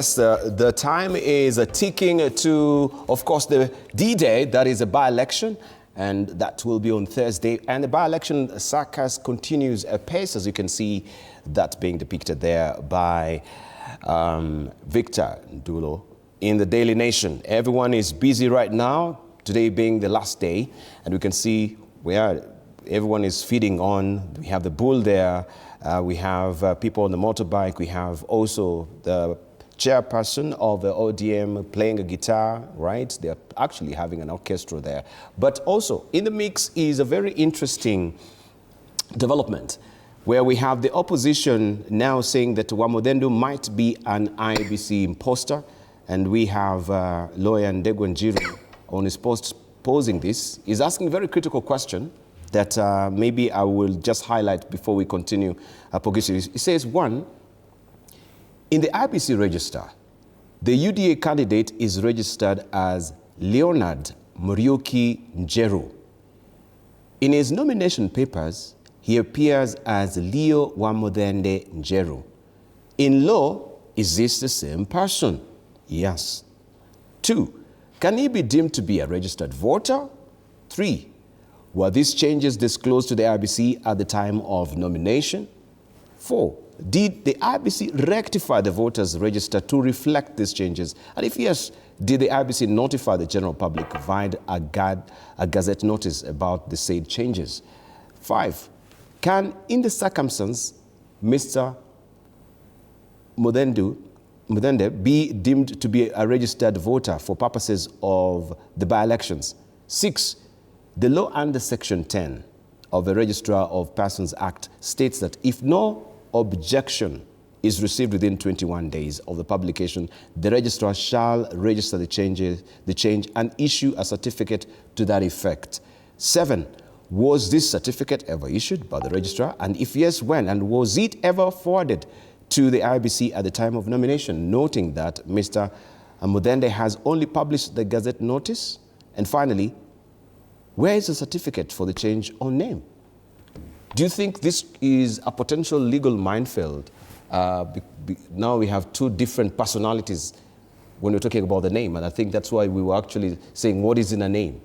The time is ticking to, of course, the D-Day, that is a by-election, and that will be on Thursday. And the by-election circus continues apace, as you can see that being depicted there by Victor Ndulo in the Daily Nation. Everyone is busy right now, today being the last day, and we can see where everyone is feeding on. We have the bull there, we have people on the motorbike, we have also the chairperson of the ODM playing a guitar, right? They're actually having an orchestra there. But also in the mix is a very interesting development where we have the opposition now saying that Wamuthende might be an IEBC imposter, and we have lawyer Ndegwa Njiru on his post posing this. He's asking a very critical question that maybe I will just highlight before we continue. Poghisio. He says, one, in the IEBC register, the UDA candidate is registered as Leonard Muriuki Njeru. In his nomination papers, he appears as Leo Wamuthende Njeru. In law, is this the same person? Yes. 2, can he be deemed to be a registered voter? 3, were these changes disclosed to the IEBC at the time of nomination? 4, did the IEBC rectify the voters' register to reflect these changes? And if yes, did the IEBC notify the general public via a gazette notice about the said changes? 5, can, in the circumstance, Mr. Wamuthende be deemed to be a registered voter for purposes of the by-elections? 6, the law under Section 10 of the Registrar of Persons Act states that if no objection is received within 21 days of the publication, the registrar shall register the change and issue a certificate to that effect. 7, was this certificate ever issued by the registrar? And if yes, when? And was it ever forwarded to the IEBC at the time of nomination? Noting that Mr. Wamuthende has only published the gazette notice. And finally, where is the certificate for the change of name? Do you think this is a potential legal minefield? Now we have two different personalities when we're talking about the name, and I think that's why we were actually saying what is in a name.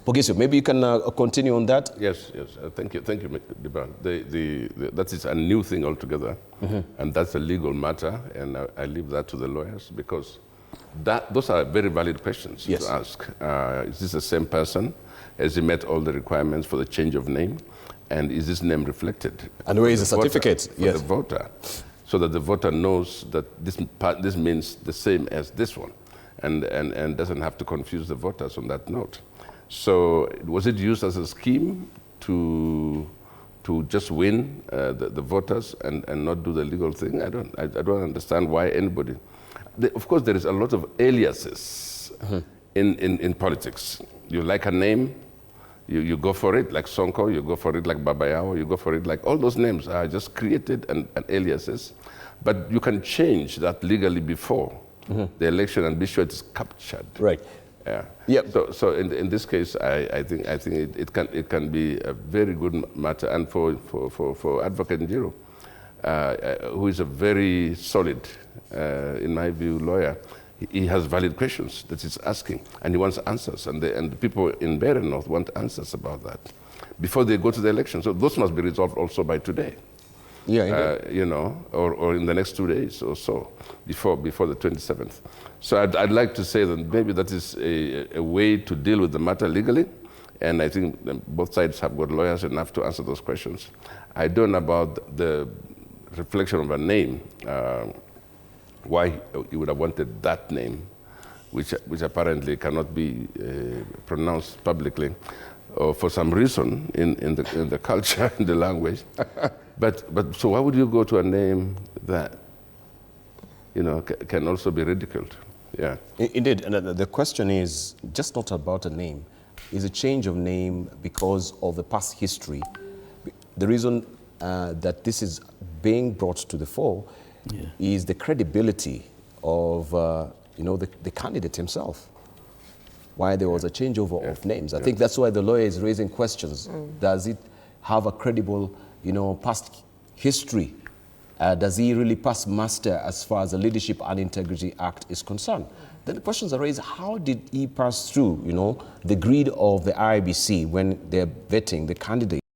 Poghisio, maybe you can continue on that? Yes. Thank you, Dibran. That is a new thing altogether, and that's a legal matter, and I leave that to the lawyers, because those are very valid questions to ask. Is this the same person? Has he met all the requirements for the change of name? And is this name reflected? And where is the certificate? For the voter, so that the voter knows that this means the same as this one, and doesn't have to confuse the voters on that note. So was it used as a scheme to just win the voters and not do the legal thing? I don't understand why anybody. Of course, there is a lot of aliases in politics. You like a name, you go for it, like Sonko, you go for it like Babayao, you go for it like, all those names are just created and aliases. But you can change that legally before the election and be sure it's captured. Right. Yeah. Yep. So in this case, I think it can be a very good matter, and for Advocate Njiru, who is a very solid, in my view, lawyer. He has valid questions that he's asking, and he wants answers, and the people in Mbeere-North want answers about that before they go to the election. So those must be resolved also by today. Yeah, you know, or in the next 2 days or so, before the 27th. So I'd like to say that maybe that is a way to deal with the matter legally, and I think both sides have got lawyers enough to answer those questions. I don't know about the reflection of a name, why you would have wanted that name, which apparently cannot be pronounced publicly, or for some reason in the culture, in the language. But so why would you go to a name that, you know, can also be ridiculed? Yeah. Indeed, and the question is just not about a name. Is a change of name because of the past history? The reason that this is being brought to the fore is the credibility of the candidate himself. Why there was a changeover of names. I think that's why the lawyer is raising questions. Does it have a credible, past history Does he really pass muster as far as the Leadership and Integrity Act is concerned? Then the questions are raised, how did he pass through, the grid of the IEBC when they're vetting the candidate?